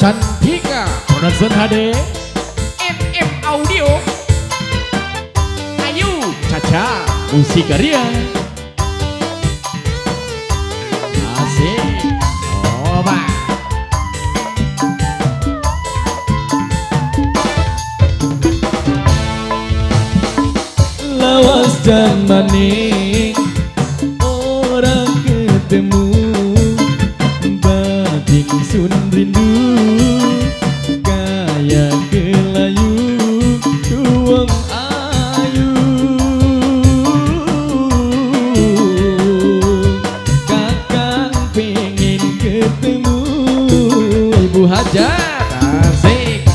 Cantika Production HD MM Audio. Ayu Caca Musik Karya Asik Oba Lawas dan maning orang ketemu batik sun rindu gaya kelayu tuang ayu kakang pengen ketemu Ibu Hajat asik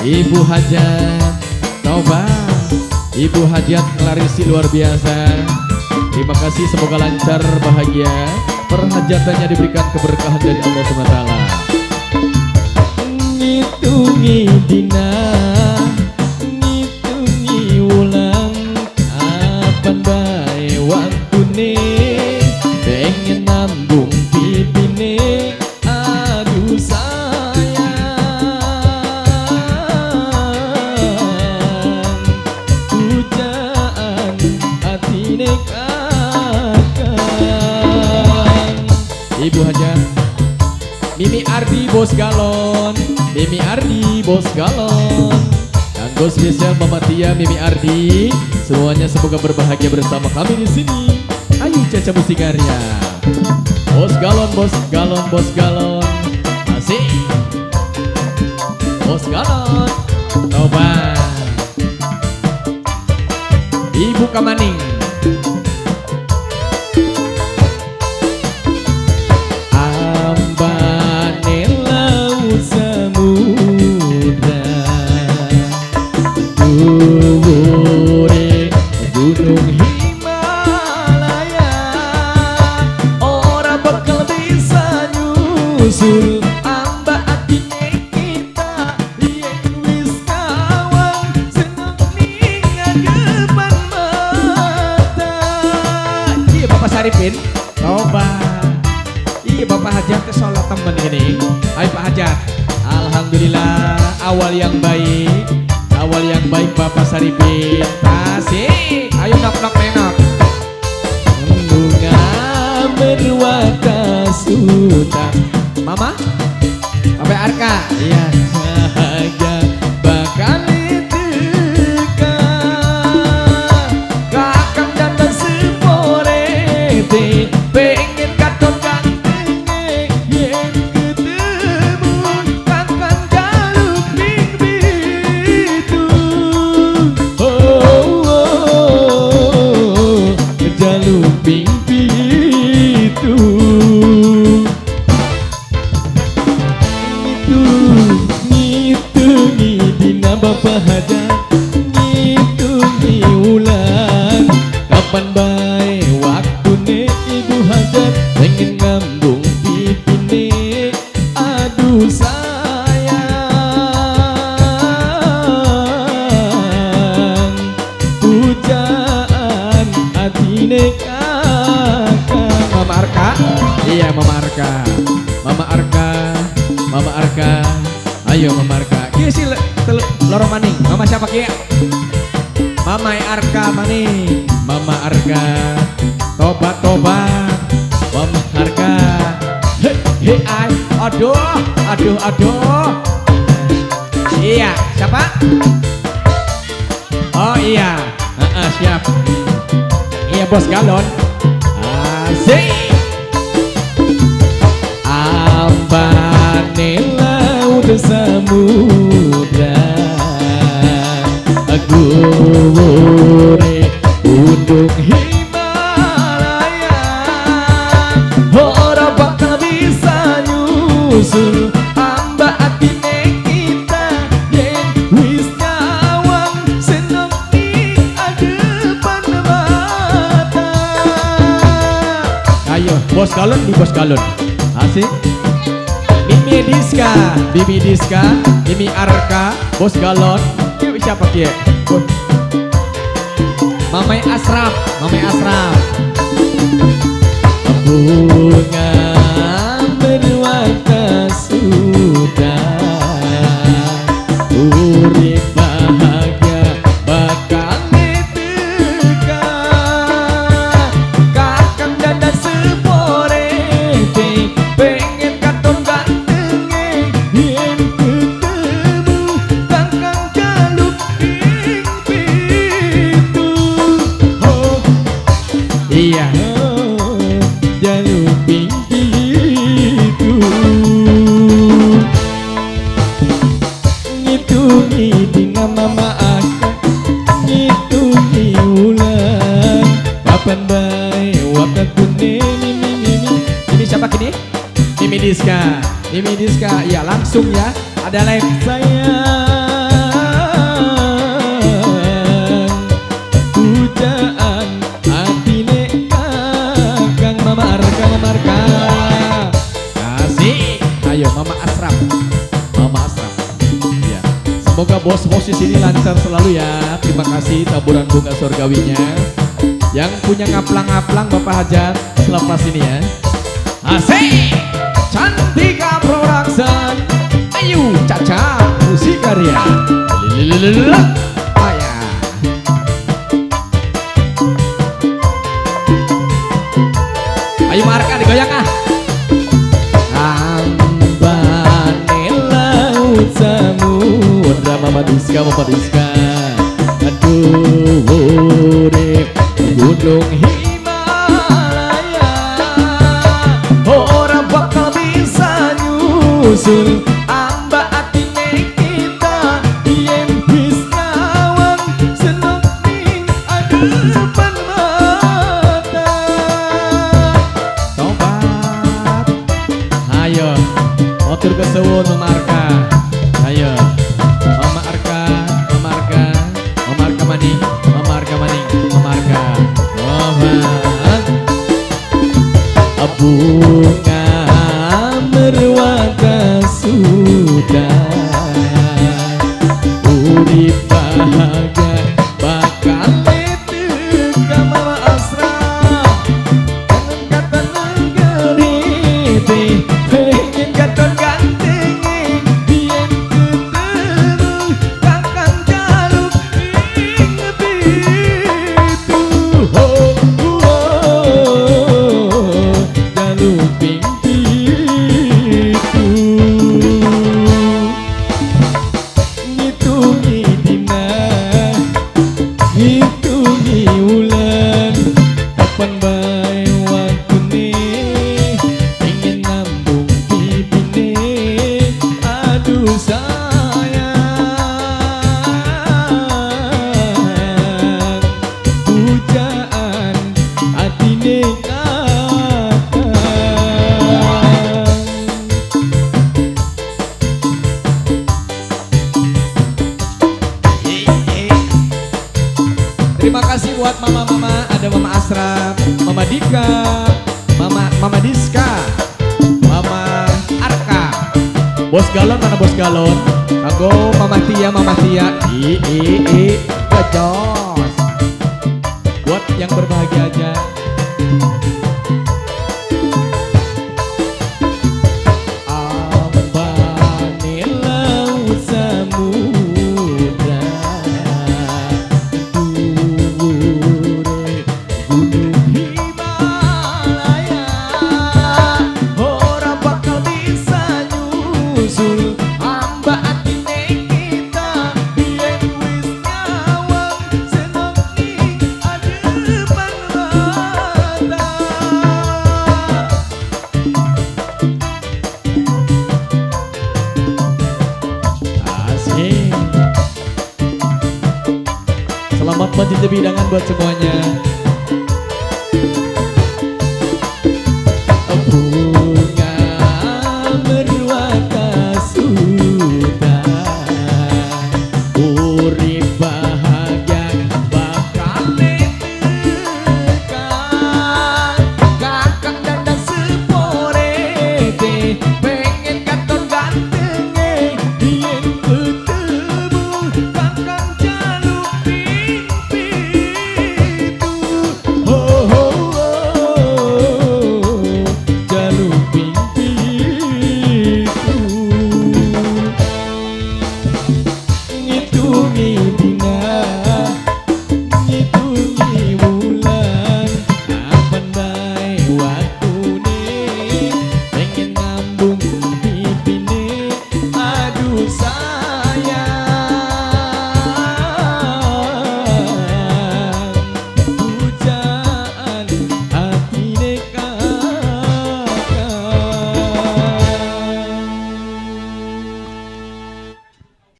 Ibu Hajat Toba Ibu Hajat Clarisi luar biasa. Terima kasih, semoga lancar, bahagia. Perhajatannya diberikan keberkahan dari Allah SWT. Ngitungi dina, ngitungi wulan, kapan bae waktune, pengen nambung pipine, aduh sayang. Pujaan hatine kakang. Ibu Hajat Mimi Ardi Bos Galon, Mimi Ardi Bos Galon, kanggo spesial Mama Tia, Mimi Ardi, semuanya semoga berbahagia bersama kami di sini. Ayo Caca Musik Karya. Bos Galon, Bos Galon, Bos Galon, asik. Bos Galon, Toba. Ibu Kamaning. Gunung Himalaya ora bakal bisa nyusul amba atine kita yen wis kawan seneng ning depan mata. Iya Bapak Saripin coba. Iya Bapak Hajat ke Solo temen ini. Ayo Pak Hajat, alhamdulillah awal yang baik. Awal yang baik Bapak Saripin. Asik. Ayo nak menok. Bunga berwarna suta. Mama? Bapak Arka? Iya. Bahagia bakal dekat. Kakang dan seporete pengen katon gantenge yen ketemu kakang jaluk ning bitu. Jaluk ning bitu. Ngitungi dina Bapak Hajat, ngitungi wulan, kapan bae waktune Ibu Hajat pengen ngambung pipine, aduh sayang. Pujaan atine kakang. Mama Arka? Iya Mama Arka. Mama Arka, Mama Arka. Ayo Mama Arka. Kia si lorong maning. Mama siapa kia? Mama Arka maning. Mama Arka. Tobat tobat. Mama Arka. Hei hei ay. Aduh aduh aduh. Iya siapa? Oh iya. Siap. Iya Bos Galon. Asik. Ambane laut samudra, gurune gunung Himalaya ora bakal bisa nyusul amba atine kita yen wis nyawang seneng ning depan mata. Ayo Bos Galon di Bos Galon. Asik. Mimi Diska, Bibi Diska, Mimi Arka, Bos Galon. Yuk siapa kia? Mamai Asraf, Mamai Asraf. Bunga berwarna sudah Mimi Diska, ya langsung ya. Ada live sayang, pujaan atine kakang Mama Arka. Kasih, ayo Mama Asraf. Ya, semoga bos-bos di sini lancar selalu ya. Terima kasih taburan bunga surgawinya. Yang punya ngaplang-ngaplang Bapak Hajat selepas ini ya. Asik, Cantika Production, ayo Caca Musik Karya. Ayah. Ayo Marka digoyang ah. Ambane laut samudra Mama Diska. Aduh urip gunung Himalaya, orang bakal bisa nyusul amba atine kita. Yen wis ngawang seneng ning adepan mata. Tobat, ayo motor kesuwun Mama Arka. Ayo Mama Arka maning, Mama Arka. Bunga merwaka sudah, urip bahagia bakal teka Mama Asraf. Pengen kata nenggeriti, pengen kata ganteng, biar ketemu kakang jaluk ing pitu. Luping pitu, ngitungi dina, ngitungi wulan, kapan bae waktune, ingin nambung pipine. Aduh sayang, pujaan atine Terima kasih buat mama-mama, ada Mama Asraf, Mama Dika, Mama Diska, Mama Arka. Bos galon mana bos galon? Kanggo Mama Tia, gajos. Buat yang berbahagia aja. Ambane laut samudra, selamat mencicipi bidangan buat semuanya. Bunga merwaka sudah, urip bahagia bakal teka kakang dandang sepore.